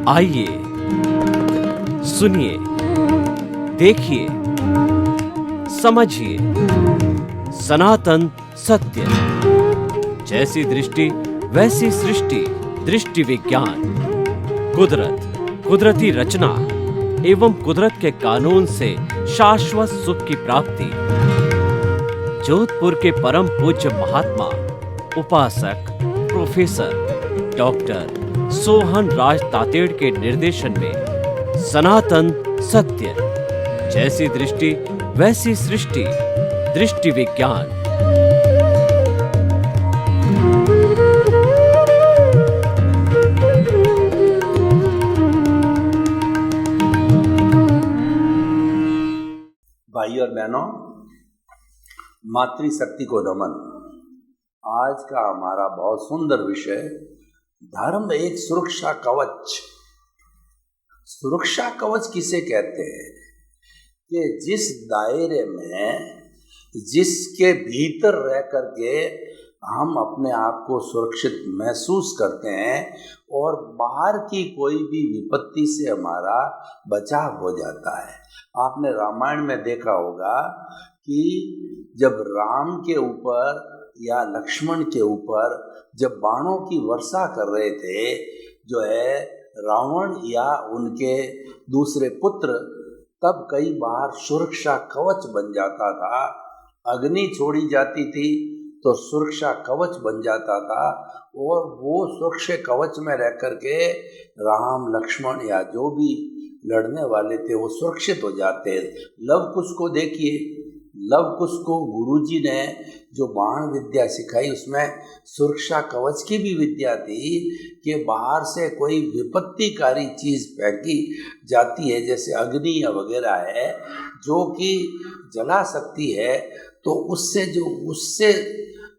आइए सुनिए, देखिए, समझिए सनातन सत्य। जैसी दृष्टि वैसी सृष्टि, दृष्टि विज्ञान। कुदरत, कुदरती रचना एवं कुदरत के कानून से शाश्वत सुख की प्राप्ति। जोधपुर के परम पूज्य महात्मा उपासक प्रोफेसर डॉक्टर सोहन राज तातेड़ के निर्देशन में सनातन सत्य। जैसी दृष्टि वैसी सृष्टि, दृष्टि विज्ञान। भाई और बहनों, मातृशक्ति को नमन। आज का हमारा बहुत सुंदर विषय, धर्म एक सुरक्षा कवच। सुरक्षा कवच किसे कहते हैं? कि जिस दायरे में, जिसके भीतर रह करके हम अपने आप को सुरक्षित महसूस करते हैं और बाहर की कोई भी विपत्ति से हमारा बचाव हो जाता है। आपने रामायण में देखा होगा कि जब राम के ऊपर या लक्ष्मण के ऊपर जब बाणों की वर्षा कर रहे थे, जो है रावण या उनके दूसरे पुत्र, तब कई बार सुरक्षा कवच बन जाता था। अग्नि छोड़ी जाती थी तो सुरक्षा कवच बन जाता था और वो सुरक्षा कवच में रह करके राम लक्ष्मण या जो भी लड़ने वाले थे वो सुरक्षित हो जाते। लव कुश को देखिए, लव कुश को गुरुजी ने जो बाण विद्या सिखाई उसमें सुरक्षा कवच की भी विद्या थी कि बाहर से कोई विपत्तिकारी चीज़ फेंकी जाती है, जैसे अग्नि या वगैरह है जो कि जला सकती है, तो उससे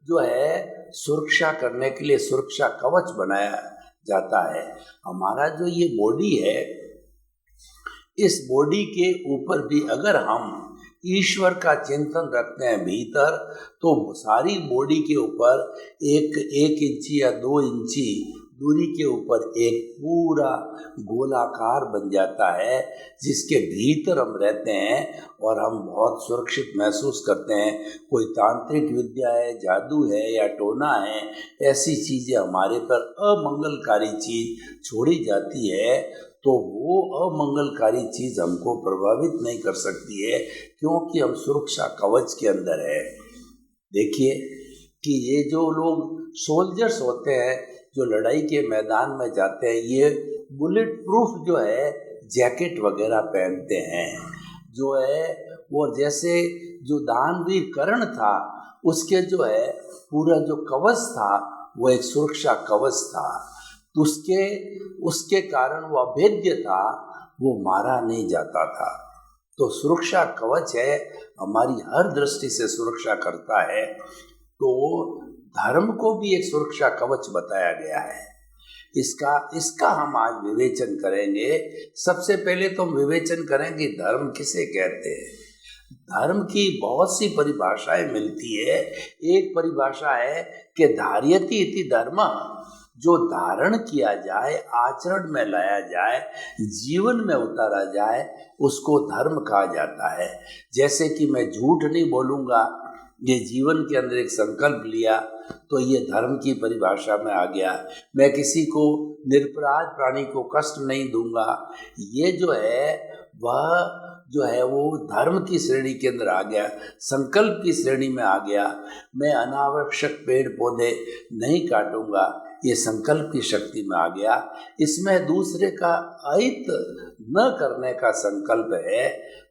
जो है सुरक्षा करने के लिए सुरक्षा कवच बनाया जाता है। हमारा जो ये बॉडी है, इस बॉडी के ऊपर भी अगर हम ईश्वर का चिंतन रखते हैं भीतर, तो सारी बॉडी के ऊपर एक इंची या 2 इंची दूरी के ऊपर एक पूरा गोलाकार बन जाता है, जिसके भीतर हम रहते हैं और हम बहुत सुरक्षित महसूस करते हैं। कोई तांत्रिक विद्या है, जादू है या टोना है, ऐसी चीज़ें हमारे पर अमंगलकारी चीज़ छोड़ी जाती है तो वो अमंगलकारी चीज़ हमको प्रभावित नहीं कर सकती है, क्योंकि हम सुरक्षा कवच के अंदर है। देखिए कि ये जो लोग सोल्जर्स होते हैं जो लड़ाई के मैदान में जाते हैं, ये बुलेट प्रूफ जो है जैकेट वगैरह पहनते हैं। जो है वो जैसे जो दानवीर कर्ण था, उसके जो है पूरा जो कवच था वो एक सुरक्षा कवच था। तो उसके कारण वो अभेद्य था, वो मारा नहीं जाता था। तो सुरक्षा कवच है, हमारी हर दृष्टि से सुरक्षा करता है। तो धर्म को भी एक सुरक्षा कवच बताया गया है। इसका हम आज विवेचन करेंगे। सबसे पहले तो हम विवेचन करेंगे धर्म किसे कहते हैं। धर्म की बहुत सी परिभाषाएं मिलती है। एक परिभाषा है कि धार्यति इति धर्म, जो धारण किया जाए, आचरण में लाया जाए, जीवन में उतारा जाए, उसको धर्म कहा जाता है। जैसे कि मैं झूठ नहीं बोलूँगा, ये जीवन के अंदर एक संकल्प लिया तो ये धर्म की परिभाषा में आ गया। मैं किसी को निरपराध प्राणी को कष्ट नहीं दूंगा, ये जो है वो धर्म की श्रेणी के अंदर आ गया, संकल्प की श्रेणी में आ गया। मैं अनावश्यक पेड़ पौधे नहीं काटूंगा, ये संकल्प की शक्ति में आ गया। इसमें दूसरे का अहित न करने का संकल्प है,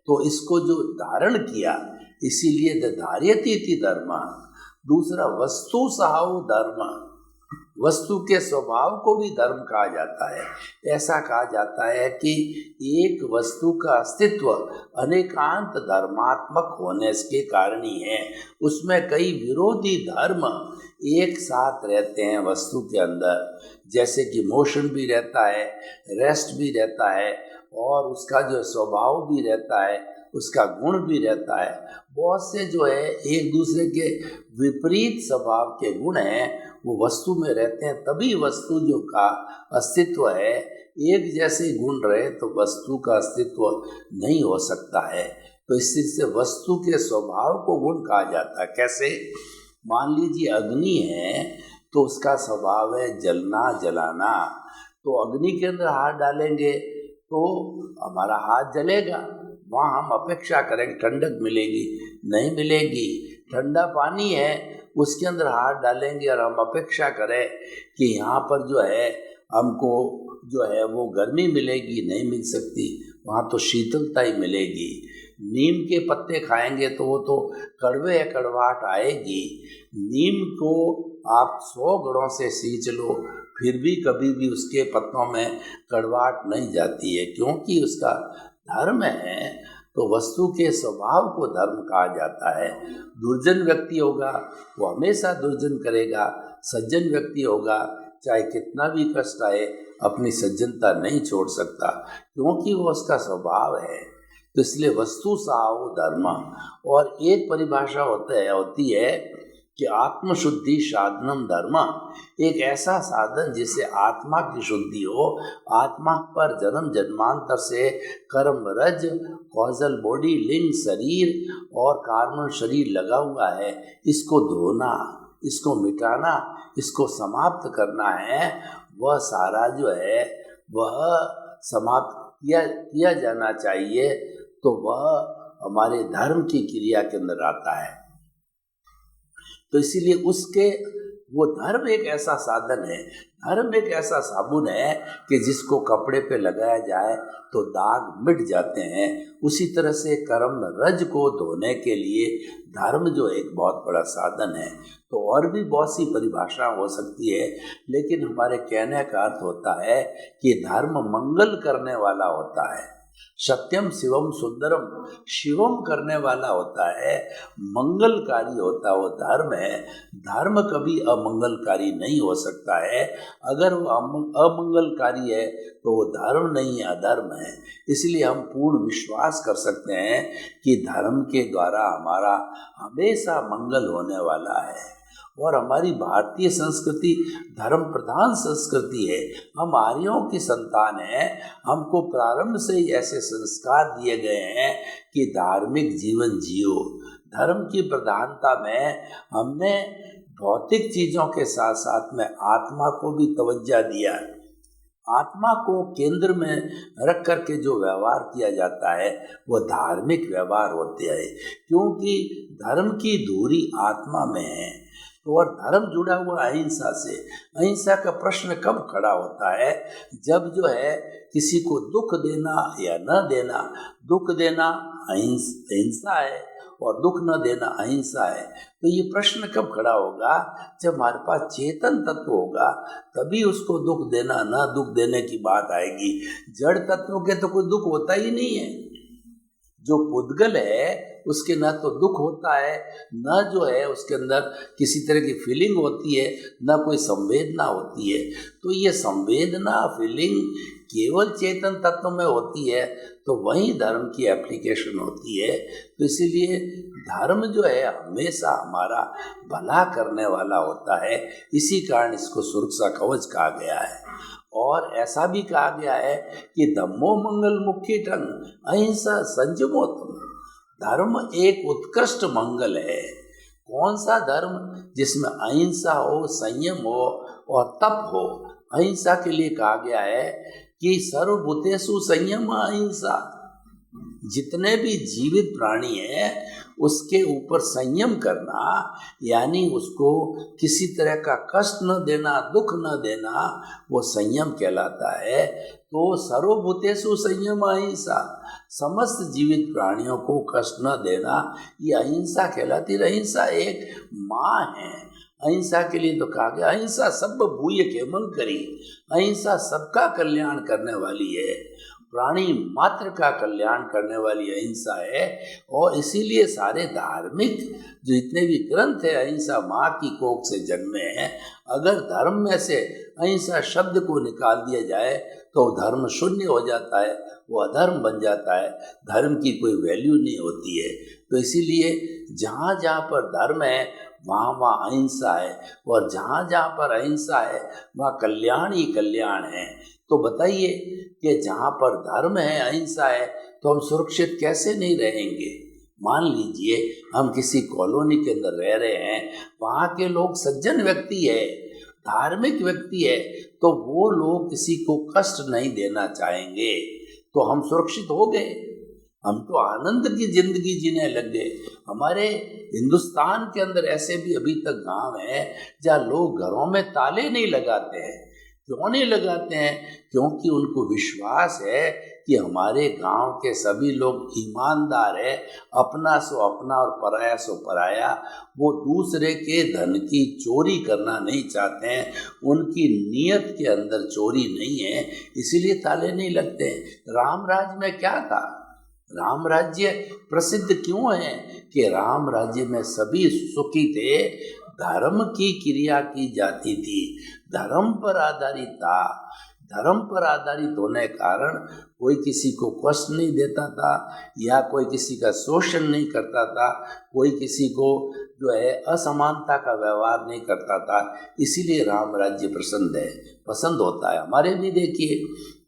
तो इसको जो धारण किया, इसीलिए धार्यति इति धर्म। दूसरा वस्तु सहाउ धर्म, वस्तु के स्वभाव को भी धर्म कहा जाता है। ऐसा कहा जाता है कि एक वस्तु का अस्तित्व अनेकांत धर्मात्मक होने के कारण ही है। उसमें कई विरोधी धर्म एक साथ रहते हैं वस्तु के अंदर, जैसे कि मोशन भी रहता है, रेस्ट भी रहता है, और उसका जो स्वभाव भी रहता है, उसका गुण भी रहता है। बहुत से जो है एक दूसरे के विपरीत स्वभाव के गुण हैं, वो वस्तु में रहते हैं, तभी वस्तु जो का अस्तित्व है एक जैसे गुण रहे तो वस्तु का अस्तित्व नहीं हो सकता है। तो इस चीज से वस्तु के स्वभाव को गुण कहा जाता है। कैसे? मान लीजिए अग्नि है तो उसका स्वभाव है जलना जलाना, तो अग्नि के अंदर हाथ डालेंगे तो हमारा हाथ जलेगा, वहाँ हम अपेक्षा करेंगे ठंडक मिलेगी, नहीं मिलेगी। ठंडा पानी है उसके अंदर हाथ डालेंगे और हम अपेक्षा करें कि यहाँ पर जो है हमको जो है वो गर्मी मिलेगी, नहीं मिल सकती, वहाँ तो शीतलता ही मिलेगी। नीम के पत्ते खाएंगे तो वो तो कड़वे कड़वाहट आएगी। नीम को आप 100 घड़ों से सींच लो फिर भी कभी भी उसके पत्तों में कड़वाहट नहीं जाती है, क्योंकि उसका धर्म है। तो वस्तु के स्वभाव को धर्म कहा जाता है। दुर्जन व्यक्ति होगा वो हमेशा दुर्जन करेगा, सज्जन व्यक्ति होगा चाहे कितना भी कष्ट आए अपनी सज्जनता नहीं छोड़ सकता, क्योंकि वो उसका स्वभाव है। तो इसलिए वस्तु साहु धर्म। और एक परिभाषा होती है कि आत्मशुद्धि साधनम धर्म, एक ऐसा साधन जिससे आत्मा की शुद्धि हो। आत्मा पर जन्म जन्मांतर से कर्म रज कॉजल बॉडी लिंग शरीर और कार्बन शरीर लगा हुआ है, इसको धोना, इसको मिटाना, इसको समाप्त करना है। वह सारा जो है वह समाप्त किया जाना चाहिए। तो वह हमारे धर्म की क्रिया के अंदर आता है। तो इसीलिए उसके वो धर्म एक ऐसा साधन है, धर्म एक ऐसा साबुन है कि जिसको कपड़े पे लगाया जाए तो दाग मिट जाते हैं। उसी तरह से कर्म रज को धोने के लिए धर्म जो एक बहुत बड़ा साधन है। तो और भी बहुत सी परिभाषा हो सकती है, लेकिन हमारे कहने का अर्थ होता है कि धर्म मंगल करने वाला होता है। सत्यम शिवम सुंदरम, शिवम करने वाला होता है, मंगलकारी होता है वो धर्म है। धर्म कभी अमंगलकारी नहीं हो सकता है। अगर वो अमंगलकारी है तो वो धर्म नहीं है, अधर्म है। इसलिए हम पूर्ण विश्वास कर सकते हैं कि धर्म के द्वारा हमारा हमेशा मंगल होने वाला है। और हमारी भारतीय संस्कृति धर्म प्रधान संस्कृति है। हम आर्यों की संतान हैं। हमको प्रारंभ से ही ऐसे संस्कार दिए गए हैं कि धार्मिक जीवन जियो। धर्म की प्रधानता में हमने भौतिक चीज़ों के साथ साथ में आत्मा को भी तवज्जो दिया। आत्मा को केंद्र में रख करके जो व्यवहार किया जाता है वह धार्मिक व्यवहार होते हैं, क्योंकि धर्म की धुरी आत्मा में है। तो और धर्म जुड़ा हुआ अहिंसा से। अहिंसा का प्रश्न कब खड़ा होता है? जब जो है किसी को दुख देना या न देना, दुख देना अहिंसा है और दुख न देना अहिंसा है। तो ये प्रश्न कब खड़ा होगा? जब हमारे पास चेतन तत्व होगा तभी उसको दुख देना न दुख देने की बात आएगी। जड़ तत्वों के तो कोई दुख होता ही नहीं है। जो पुद्गल है उसके न तो दुख होता है, न जो है उसके अंदर किसी तरह की फीलिंग होती है, न कोई संवेदना होती है। तो ये संवेदना फीलिंग केवल चेतन तत्व में होती है, तो वही धर्म की एप्लीकेशन होती है। तो इसीलिए धर्म जो है हमेशा हमारा भला करने वाला होता है। इसी कारण इसको सुरक्षा कवच कहा गया है। और ऐसा भी कहा गया है कि धम्मो मंगल मुख्य टंग अहिंसा संयमोत्तम। धर्म एक उत्कृष्ट मंगल है। कौन सा धर्म? जिसमें अहिंसा हो, संयम हो और तप हो। अहिंसा के लिए कहा गया है कि सर्वभूतेषु संयम अहिंसा। जितने भी जीवित प्राणी हैं उसके ऊपर संयम करना, यानी उसको किसी तरह का कष्ट न देना, दुख न देना, वो संयम कहलाता है। तो सर्वभूतेषु संयम अहिंसा, समस्त जीवित प्राणियों को कष्ट न देना, ये अहिंसा कहलाती है। अहिंसा एक माँ है। अहिंसा के लिए तो कहा गया अहिंसा सब भूय के मन करी। अहिंसा सबका कल्याण करने वाली है, प्राणी मात्र का कल्याण करने वाली अहिंसा है। और इसीलिए सारे धार्मिक जितने भी ग्रंथ है अहिंसा माँ की कोख से जन्मे हैं। अगर धर्म में से अहिंसा शब्द को निकाल दिया जाए तो धर्म शून्य हो जाता है, वो अधर्म बन जाता है, धर्म की कोई वैल्यू नहीं होती है। तो इसीलिए जहाँ जहाँ पर धर्म है वहाँ वहाँ अहिंसा है, और जहाँ जहाँ पर अहिंसा है वहाँ कल्याण ही कल्याण है। तो बताइए कि जहाँ पर धर्म है, अहिंसा है, तो हम सुरक्षित कैसे नहीं रहेंगे। मान लीजिए हम किसी कॉलोनी के अंदर रह रहे हैं, वहाँ के लोग सज्जन व्यक्ति है, धार्मिक व्यक्ति है, तो वो लोग किसी को कष्ट नहीं देना चाहेंगे, तो हम सुरक्षित हो गए, हम तो आनंद की जिंदगी जीने लग गए। हमारे हिंदुस्तान के अंदर ऐसे भी अभी तक गांव हैं जहाँ लोग घरों में ताले नहीं लगाते हैं। क्यों नहीं लगाते हैं? क्योंकि उनको विश्वास है कि हमारे गांव के सभी लोग ईमानदार है, अपना सो अपना और पराया सो पराया, वो दूसरे के धन की चोरी करना नहीं चाहते हैं, उनकी नीयत के अंदर चोरी नहीं है, इसीलिए ताले नहीं लगते हैं। राम राज्य में क्या था? राम राज्य प्रसिद्ध क्यों है कि राम राज्य में सभी सुखी थे, धर्म की क्रिया की जाती थी, धर्म पर आधारित था। धर्म पर आधारित होने के कारण कोई किसी को कष्ट नहीं देता था, या कोई किसी का शोषण नहीं करता था, कोई किसी को जो है असमानता का व्यवहार नहीं करता था। इसीलिए राम राज्य पसंद होता है। हमारे भी देखिए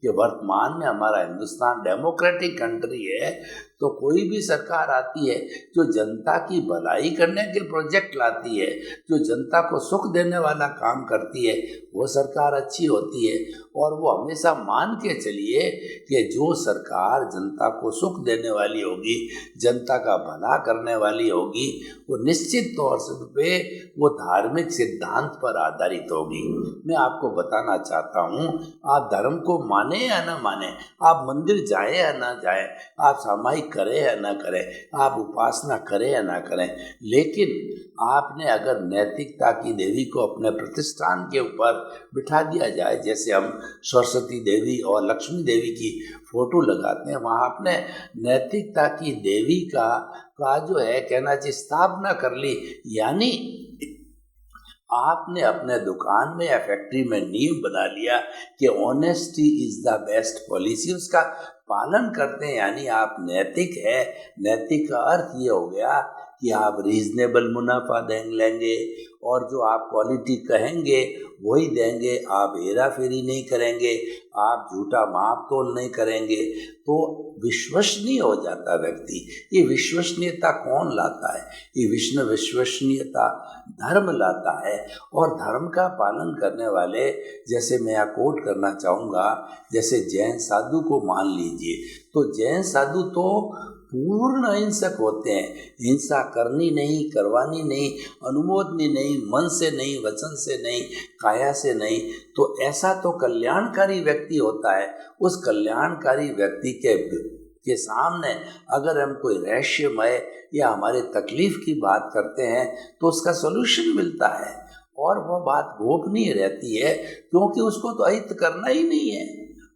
कि वर्तमान में हमारा हिंदुस्तान डेमोक्रेटिक कंट्री है, तो कोई भी सरकार आती है जो जनता की भलाई करने के प्रोजेक्ट लाती है, जो जनता को सुख देने वाला काम करती है, वो सरकार अच्छी होती है। और वो हमेशा मान के चलिए कि जो सरकार जनता को सुख देने वाली होगी, जनता का भला करने वाली होगी, वो निश्चित तौर पे वो धार्मिक सिद्धांत पर आधारित होगी। मैं आपको बताना चाहता हूँ, आप धर्म को माने या ना माने, आप मंदिर जाए या ना जाए, आप सामायिक करें या ना करें, आप उपासना करें या ना करें, लेकिन आपने अगर नैतिकता की देवी को अपने प्रतिष्ठान के ऊपर बिठा दिया जाए, जैसे हम सरस्वती देवी और लक्ष्मी देवी की फोटो लगाते हैं, वहाँ आपने नैतिकता की देवी का जो है कहना चाहिए स्थापना कर ली, यानी आपने अपने दुकान में या फैक्ट्री में नियम बना लिया कि honesty is the best policy, उसका पालन करते हैं, यानी आप नैतिक है। नैतिक का अर्थ ये हो गया कि आप रीजनेबल मुनाफा लेंगे, और जो आप क्वालिटी कहेंगे वही देंगे, आप हेरा फेरी नहीं करेंगे, आप झूठा माप तोल नहीं करेंगे, तो विश्वसनीय हो जाता व्यक्ति। ये विश्वसनीयता कौन लाता है? ये विश्वसनीयता धर्म लाता है, और धर्म का पालन करने वाले, जैसे मैं यहाँ कोट करना चाहूँगा, जैसे जैन साधु को मान लीजिए, तो जैन साधु तो पूर्ण अहिंसक होते हैं, हिंसा करनी नहीं, करवानी नहीं, अनुमोदनी नहीं, मन से नहीं, वचन से नहीं, काया से नहीं। तो ऐसा तो कल्याणकारी व्यक्ति होता है। उस कल्याणकारी व्यक्ति के सामने अगर हम कोई रहस्यमय या हमारे तकलीफ की बात करते हैं तो उसका सॉल्यूशन मिलता है, और वह बात गोपनीय रहती है, क्योंकि उसको तो अहित करना ही नहीं है,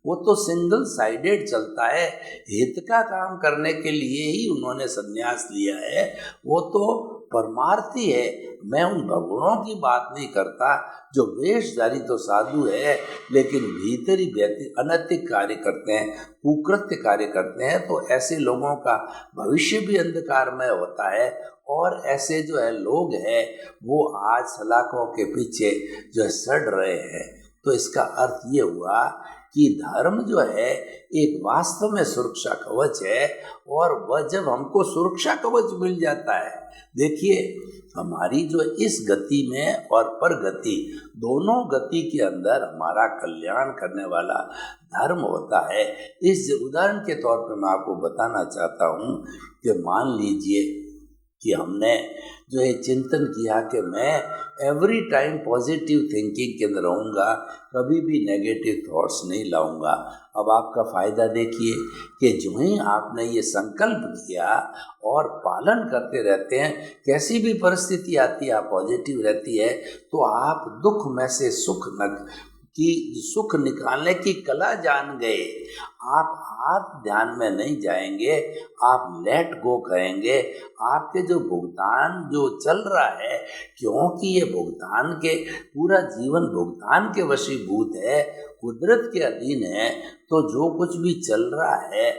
वो तो सिंगल साइडेड चलता है। हित का काम करने के लिए ही उन्होंने संन्यास लिया है, वो तो परमार्थी है। मैं उन भगवानों की बात नहीं करता जो वेशधारी तो साधु है, लेकिन भीतरी व्यक्ति अनैतिक कार्य करते हैं, कुकृत्य कार्य करते हैं, तो ऐसे लोगों का भविष्य भी अंधकारमय होता है। और ऐसे जो है लोग हैं वो आज सलाखों के पीछे जो है सड़ रहे हैं। तो इसका अर्थ ये हुआ कि धर्म जो है एक वास्तव में सुरक्षा कवच है, और वह जब हमको सुरक्षा कवच मिल जाता है, देखिए हमारी जो इस गति में और परगति, दोनों गति के अंदर हमारा कल्याण करने वाला धर्म होता है। इस उदाहरण के तौर पर मैं आपको बताना चाहता हूँ कि मान लीजिए कि हमने जो है चिंतन किया कि मैं एवरी टाइम पॉजिटिव थिंकिंग के अंदर रहूँगा, कभी भी नेगेटिव थॉट्स नहीं लाऊंगा। अब आपका फ़ायदा देखिए कि जो ही आपने ये संकल्प किया और पालन करते रहते हैं, कैसी भी परिस्थिति आती है आप पॉजिटिव रहती है, तो आप दुख में से सुख कि सुख निकालने की कला जान गए, आप ध्यान में नहीं जाएंगे, आप लेट गो कहेंगे, आपके जो भुगतान जो चल रहा है, क्योंकि ये भुगतान के पूरा जीवन भुगतान के वशीभूत है, कुदरत के अधीन है, तो जो कुछ भी चल रहा है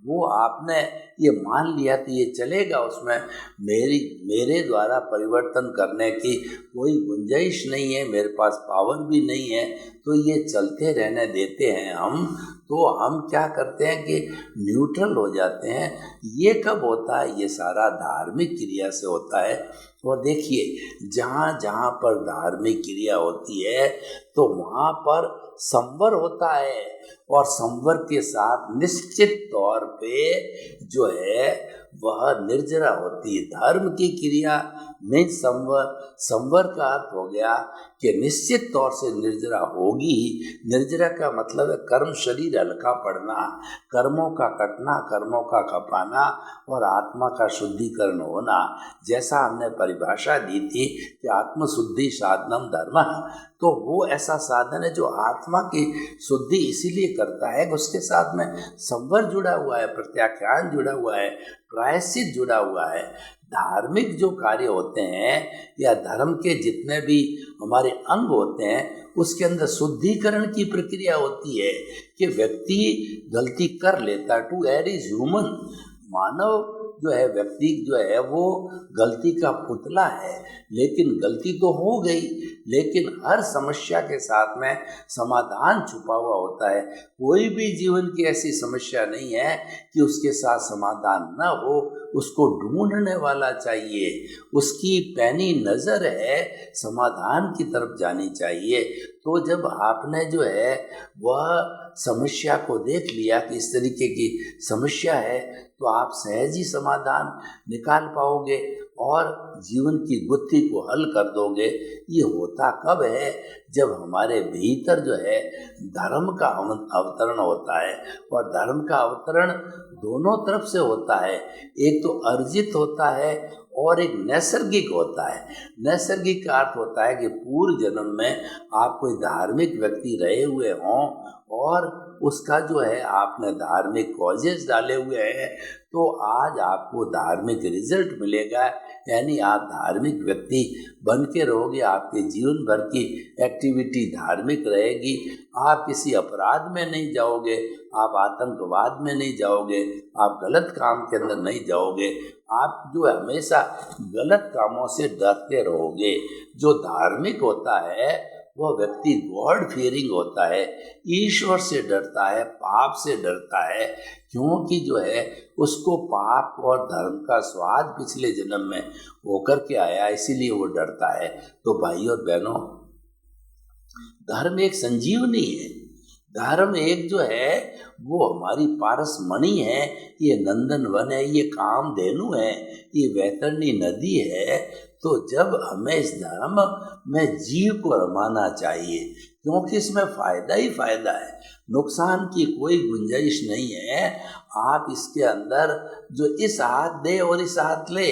वो आपने ये मान लिया कि ये चलेगा, उसमें मेरे द्वारा परिवर्तन करने की कोई गुंजाइश नहीं है, मेरे पास पावर भी नहीं है, तो ये चलते रहने देते हैं हम। तो हम क्या करते हैं कि न्यूट्रल हो जाते हैं। ये कब होता है? ये सारा धार्मिक क्रिया से होता है। और देखिए, जहाँ जहाँ पर धार्मिक क्रिया होती है तो वहाँ पर संवर होता है, और संवर के साथ निश्चित तौर पे जो है वह निर्जरा होती है। धर्म की क्रिया में संवर का अर्थ हो गया कि निश्चित तौर से निर्जरा होगी ही। निर्जरा का मतलब है कर्म शरीर हल्का पड़ना, कर्मों का कटना, कर्मों का खपाना और आत्मा का शुद्धिकरण होना। जैसा हमने परिभाषा दी थी कि आत्मशुद्धि साधनम धर्म, तो वो ऐसा साधन है जो आत्मा की शुद्धि इसीलिए करता है, उसके साथ में संवर जुड़ा हुआ है, प्रत्याख्यान जुड़ा हुआ है, प्रायश्चित जुड़ा हुआ है। धार्मिक जो कार्य होते हैं या धर्म के जितने भी हमारे अंग होते हैं, उसके अंदर शुद्धिकरण की प्रक्रिया होती है कि व्यक्ति गलती कर लेता, टू एड इज ह्यूमन। मानव जो है, व्यक्ति जो है वो गलती का पुतला है, लेकिन गलती तो हो गई, लेकिन हर समस्या के साथ में समाधान छुपा हुआ होता है। कोई भी जीवन की ऐसी समस्या नहीं है कि उसके साथ समाधान न हो, उसको ढूंढने वाला चाहिए, उसकी पैनी नज़र है, समाधान की तरफ जानी चाहिए। तो जब आपने जो है वह समस्या को देख लिया कि इस तरीके की समस्या है, तो आप सहज ही समाधान निकाल पाओगे और जीवन की गुत्थी को हल कर दोगे। ये होता कब है? जब हमारे भीतर जो है धर्म का अवतरण होता है, और धर्म का अवतरण दोनों तरफ से होता है। एक तो अर्जित होता है और एक नैसर्गिक होता है। नैसर्गिक का अर्थ होता है कि पूर्व जन्म में आप कोई धार्मिक व्यक्ति रहे हुए हों और उसका जो है आपने धार्मिक कॉजेस डाले हुए हैं, तो आज आपको धार्मिक रिजल्ट मिलेगा। यानी आप धार्मिक व्यक्ति बन के रहोगे, आपके जीवन भर की एक्टिविटी धार्मिक रहेगी, आप किसी अपराध में नहीं जाओगे, आप आतंकवाद में नहीं जाओगे, आप गलत काम के अंदर नहीं जाओगे, आप जो हमेशा गलत कामों से डरते रहोगे। जो धार्मिक होता है वह व्यक्ति गॉड फियरिंग होता है, ईश्वर से डरता है, पाप से डरता है, क्योंकि जो है उसको पाप और धर्म का स्वाद पिछले जन्म में होकर के आया, इसीलिए वो डरता है। तो भाई और बहनों, धर्म एक संजीवनी है। धर्म एक जो है वो हमारी पारस मणि है, ये नंदन वन है, ये कामधेनु है, ये वैतरणी नदी है। तो जब हमें इस धर्म में जीव को रमाना चाहिए, क्योंकि इसमें फायदा ही फायदा है, नुकसान की कोई गुंजाइश नहीं है। आप इसके अंदर जो इस हाथ दे और इस हाथ ले,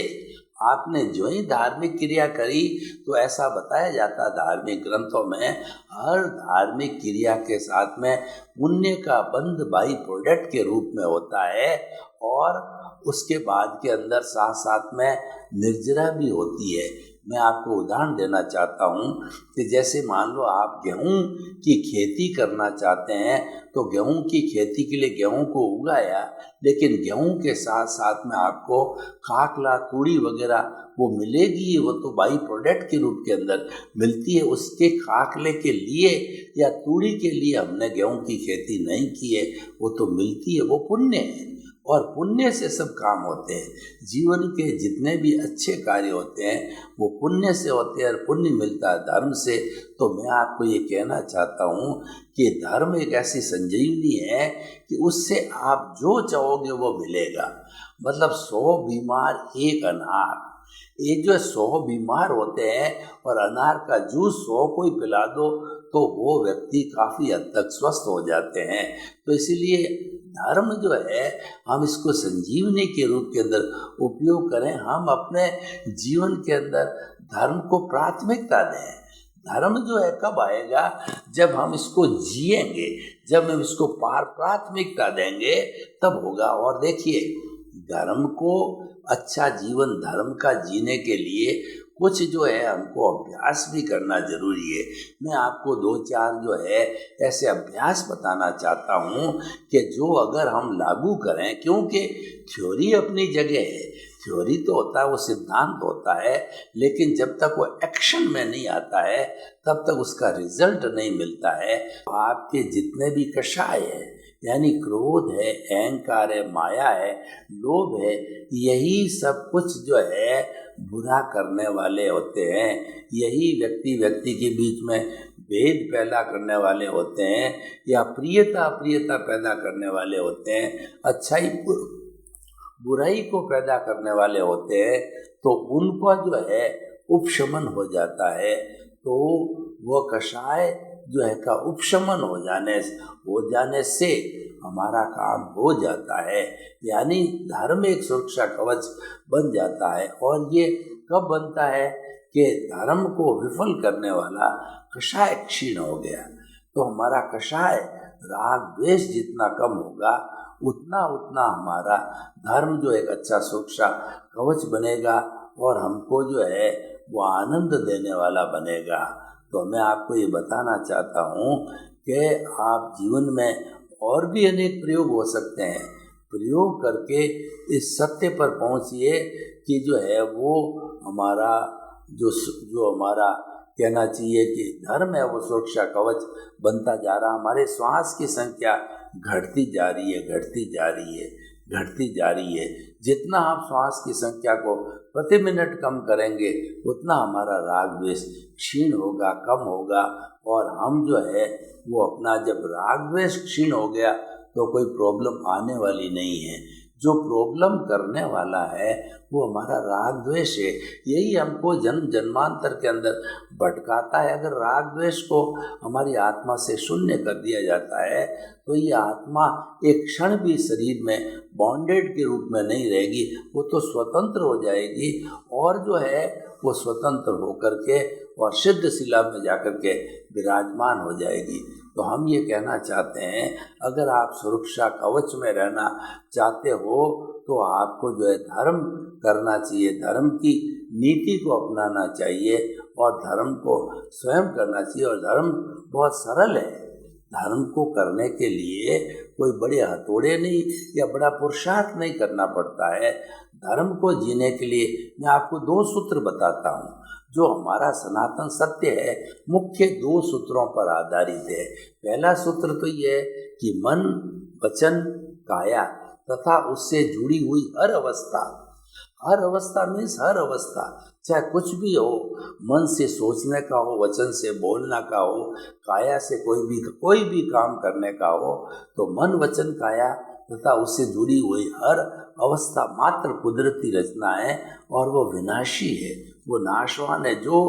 आपने जो ही धार्मिक क्रिया करी, तो ऐसा बताया जाता धार्मिक ग्रंथों में, हर धार्मिक क्रिया के साथ में पुण्य का बंध बाई प्रोडक्ट के रूप में होता है, और उसके बाद के अंदर साथ साथ में निर्जरा भी होती है। मैं आपको उदाहरण देना चाहता हूँ कि जैसे मान लो आप गेहूँ की खेती करना चाहते हैं, तो गेहूँ की खेती के लिए गेहूँ को उगाया, लेकिन गेहूँ के साथ साथ में आपको खाकला, तूड़ी वगैरह वो मिलेगी, वो तो बाई प्रोडक्ट के रूप के अंदर मिलती है। उसके खाकले के लिए या तूड़ी के लिए हमने गेहूँ की खेती नहीं की है, वो तो मिलती है, वो पुण्य है, और पुण्य से सब काम होते हैं। जीवन के जितने भी अच्छे कार्य होते हैं वो पुण्य से होते हैं, और पुण्य मिलता है धर्म से। तो मैं आपको ये कहना चाहता हूँ कि धर्म एक ऐसी संजीवनी है कि उससे आप जो चाहोगे वो मिलेगा। मतलब 100 बीमार एक अनार, एक जो 100 बीमार होते हैं और अनार का जूस 100 को ही पिला दो तो वो व्यक्ति काफ़ी हद तक स्वस्थ हो जाते हैं। तो इसीलिए धर्म जो है हम इसको संजीवनी के रूप के अंदर उपयोग करें, हम अपने जीवन के अंदर धर्म को प्राथमिकता दें। धर्म जो है कब आएगा? जब हम इसको जिएंगे, जब हम इसको प्राथमिकता देंगे, तब होगा। और देखिए, धर्म को अच्छा जीवन धर्म का जीने के लिए कुछ जो है हमको अभ्यास भी करना जरूरी है। मैं आपको 2-4 जो है ऐसे अभ्यास बताना चाहता हूँ कि जो अगर हम लागू करें, क्योंकि थ्योरी अपनी जगह है, थ्योरी तो होता है, वो सिद्धांत होता है, लेकिन जब तक वो एक्शन में नहीं आता है तब तक उसका रिजल्ट नहीं मिलता है। आपके जितने भी कषाय है, यानी क्रोध है, अहंकार है, माया है, लोभ है, यही सब कुछ जो है बुरा करने वाले होते हैं। यही व्यक्ति के बीच में भेद पैदा करने वाले होते हैं, या प्रियता अप्रियता पैदा करने वाले होते हैं, अच्छाई बुराई को पैदा करने वाले होते हैं। तो उनका जो है उपशमन हो जाता है। तो वो कषाय जो है का उपशमन हो जाने से हमारा काम हो जाता है, यानी धर्म एक सुरक्षा कवच बन जाता है। और ये कब बनता है कि धर्म को विफल करने वाला कषाय क्षीण हो गया, तो हमारा कषाय राग द्वेष जितना कम होगा, उतना उतना हमारा धर्म जो एक अच्छा सुरक्षा कवच बनेगा और हमको जो है वो आनंद देने वाला बनेगा। तो मैं आपको ये बताना चाहता हूँ कि आप जीवन में और भी अनेक प्रयोग हो सकते हैं। प्रयोग करके इस सत्य पर पहुँचिए कि जो है वो हमारा जो हमारा कहना चाहिए कि धर्म है वो सुरक्षा कवच बनता जा रहा। हमारे श्वास की संख्या घटती जा रही है। जितना आप श्वास की संख्या को प्रति मिनट कम करेंगे, उतना हमारा राग द्वेष क्षीण होगा, कम होगा। और हम जो है वो अपना, जब राग द्वेष क्षीण हो गया तो कोई प्रॉब्लम आने वाली नहीं है। जो प्रॉब्लम करने वाला है वो हमारा राग द्वेष है। यही हमको जन्म जन्मांतर के अंदर भटकाता है। अगर राग द्वेष को हमारी आत्मा से शून्य कर दिया जाता है तो ये आत्मा एक क्षण भी शरीर में बॉन्डेड के रूप में नहीं रहेगी, वो तो स्वतंत्र हो जाएगी। और जो है वो स्वतंत्र होकर के और सिद्ध शिला में जाकर के विराजमान हो जाएगी। तो हम ये कहना चाहते हैं, अगर आप सुरक्षा कवच में रहना चाहते हो तो आपको जो है धर्म करना चाहिए, धर्म की नीति को अपनाना चाहिए और धर्म को स्वयं करना चाहिए। और धर्म बहुत सरल है। धर्म को करने के लिए कोई बड़े हथौड़े नहीं या बड़ा पुरुषार्थ नहीं करना पड़ता है। धर्म को जीने के लिए मैं आपको 2 सूत्र बताता हूँ जो हमारा सनातन सत्य है, मुख्य 2 सूत्रों पर आधारित है। पहला सूत्र तो ये है कि मन, वचन, काया तथा उससे जुड़ी हुई हर अवस्था मीन्स हर अवस्था, चाहे कुछ भी हो, मन से सोचने का हो, वचन से बोलना का हो, काया से कोई भी काम करने का हो, तो मन, वचन, काया तथा उससे जुड़ी हुई हर अवस्था मात्र कुदरती रचना है और वो विनाशी है, वो नाशवान है। जो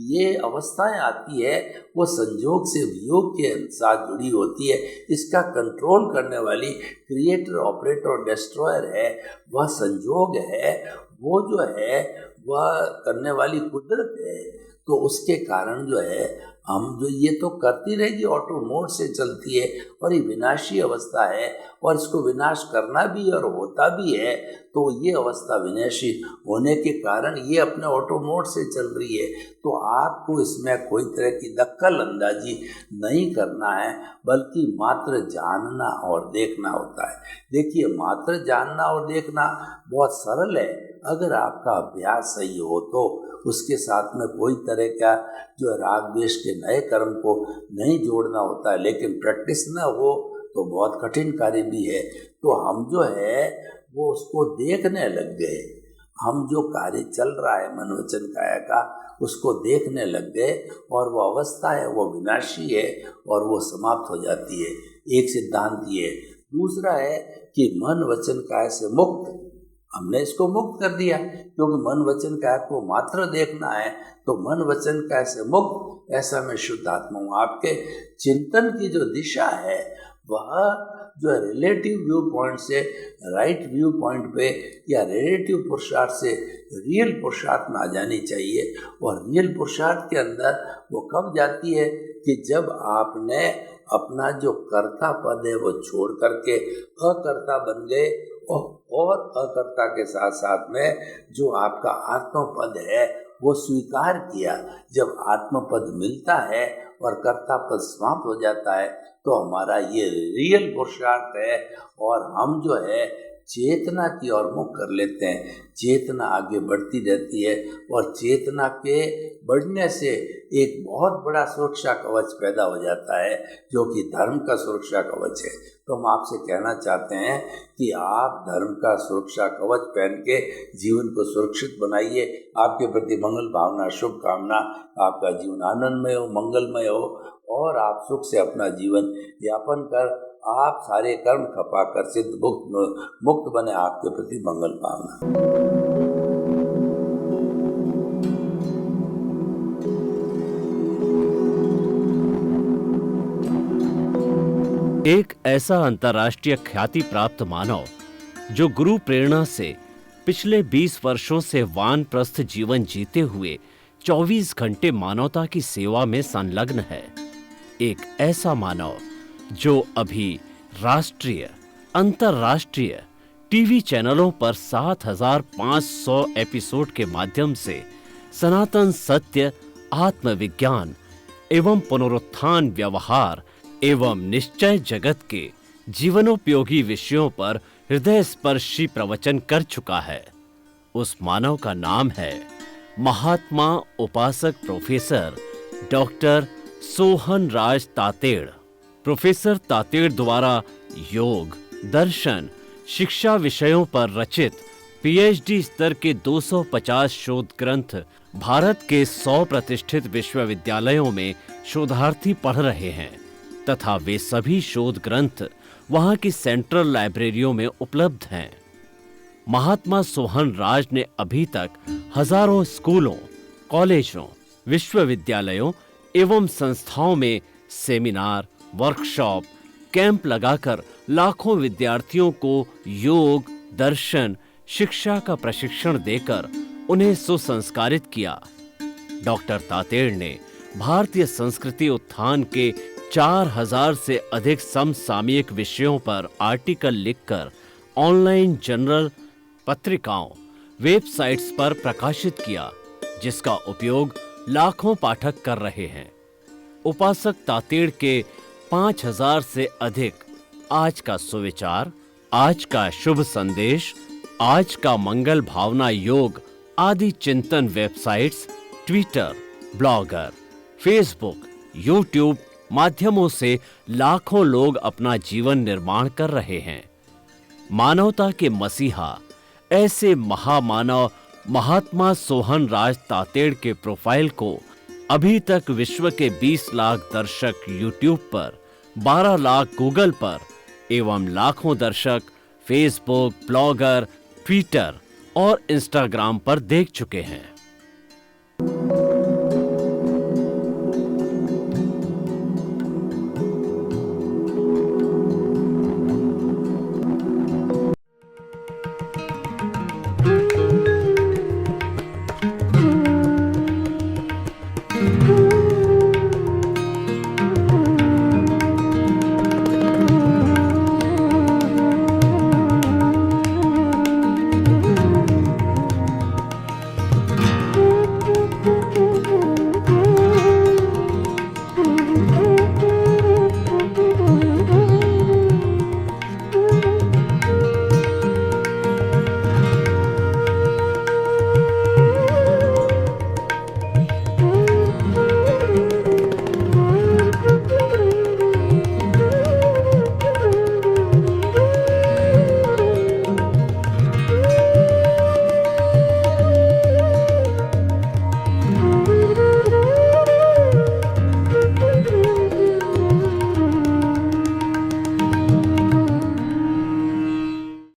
ये अवस्थाएं आती है वो संयोग से वियोग के साथ जुड़ी होती है। इसका कंट्रोल करने वाली क्रिएटर, ऑपरेटर और डिस्ट्रॉयर है, वह संयोग है। वो जो है वह करने वाली कुदरत है। तो उसके कारण जो है हम जो ये तो करती रहेगी, ऑटो मोड से चलती है और ये विनाशी अवस्था है और इसको विनाश करना भी और होता भी है। तो ये अवस्था विनाशी होने के कारण ये अपने ऑटो मोड से चल रही है। तो आपको इसमें कोई तरह की दखल अंदाजी नहीं करना है, बल्कि मात्र जानना और देखना होता है। देखिए, मात्र जानना और देखना बहुत सरल है अगर आपका अभ्यास सही हो तो। उसके साथ में कोई तरह का जो राग द्वेष के नए कर्म को नहीं जोड़ना होता है, लेकिन प्रैक्टिस न हो तो बहुत कठिन कार्य भी है। तो हम जो है वो उसको देखने लग गए, हम जो कार्य चल रहा है मन वचन काया का उसको देखने लग गए और वो अवस्था है वो विनाशी है और वो समाप्त हो जाती है। एक सिद्धांत ये। दूसरा है कि मन वचन काया से मुक्त, हमने इसको मुक्त कर दिया क्योंकि मन वचन काया को मात्र देखना है। तो मन वचन काया से मुक्त, ऐसा मैं शुद्ध आत्मा हूँ। आपके चिंतन की जो दिशा है वह जो रिलेटिव व्यू पॉइंट से राइट व्यू पॉइंट पे या रिलेटिव पुरुषार्थ से रियल पुरुषार्थ में आ जानी चाहिए। और रियल पुरुषार्थ के अंदर वो कब जाती है कि जब आपने अपना जो कर्ता पद है वो छोड़ करके अकर्ता बन गए, और अकर्ता के साथ साथ में जो आपका आत्मपद है वो स्वीकार किया। जब आत्मपद मिलता है और कर्ता पद समाप्त हो जाता है तो हमारा ये रियल पुरुषार्थ है, और हम जो है चेतना की ओर मुख कर लेते हैं। चेतना आगे बढ़ती रहती है, और चेतना के बढ़ने से एक बहुत बड़ा सुरक्षा कवच पैदा हो जाता है, जो कि धर्म का सुरक्षा कवच है। तो हम आपसे कहना चाहते हैं कि आप धर्म का सुरक्षा कवच पहन के जीवन को सुरक्षित बनाइए। आपके प्रति मंगल भावना, शुभकामना। आपका जीवन आनंदमय हो, मंगलमय हो, और आप सुख से अपना जीवन यापन कर आप सारे कर्म खपा कर सिद्ध मुक्त बने। आपके प्रति मंगल भावना। एक ऐसा अंतर्राष्ट्रीय ख्याति प्राप्त मानव जो गुरु प्रेरणा से पिछले 20 वर्षों से वानप्रस्थ जीवन जीते हुए 24 घंटे मानवता की सेवा में संलग्न है। एक ऐसा मानव जो अभी राष्ट्रीय, अंतर्राष्ट्रीय टीवी चैनलों पर 7,500 एपिसोड के माध्यम से सनातन सत्य, आत्मविज्ञान एवं पुनरुत्थान, व्यवहार एवं निश्चय जगत के जीवनोपयोगी विषयों पर हृदय स्पर्शी प्रवचन कर चुका है। उस मानव का नाम है महात्मा उपासक प्रोफेसर डॉक्टर सोहन राज तातेड़। प्रोफेसर तातेड़ द्वारा योग, दर्शन, शिक्षा विषयों पर रचित पीएचडी स्तर के 250 शोध ग्रंथ भारत के 100 प्रतिष्ठित विश्वविद्यालयों में शोधार्थी पढ़ रहे हैं, तथा वे सभी शोध ग्रंथ वहां की सेंट्रल लाइब्रेरियों में उपलब्ध हैं। महात्मा सोहन राज ने अभी तक हजारों स्कूलों, कॉलेजों, विश्वविद्यालयों एवं संस्थाओं में सेमिनार, वर्कशॉप, कैंप लगाकर लाखों विद्यार्थियों को योग, दर्शन, शिक्षा का प्रशिक्षण देकर उन्हें सुसंस्कारित किया। डॉक्टर तातेड़ ने भारतीय संस्कृति उत्थान के 4000 से अधिक समसामयिक विषयों पर आर्टिकल लिखकर ऑनलाइन जर्नल, पत्रिकाओं, वेबसाइट्स पर प्रकाशित किया, जिसका उपयोग लाखों पाठक कर रहे हैं। उपासक तातेड़ के 5000 से अधिक आज का सुविचार, आज का शुभ संदेश, आज का मंगल भावना योग आदि चिंतन websites, Twitter, blogger, Facebook, YouTube माध्यमों से लाखों लोग अपना जीवन निर्माण कर रहे हैं। मानवता के मसीहा ऐसे महामानव महात्मा सोहन राज तातेड़ के प्रोफाइल को अभी तक विश्व के 20 लाख दर्शक यूट्यूब पर, 12 लाख गूगल पर एवं लाखों दर्शक फेसबुक, ब्लॉगर, ट्विटर और इंस्टाग्राम पर देख चुके हैं।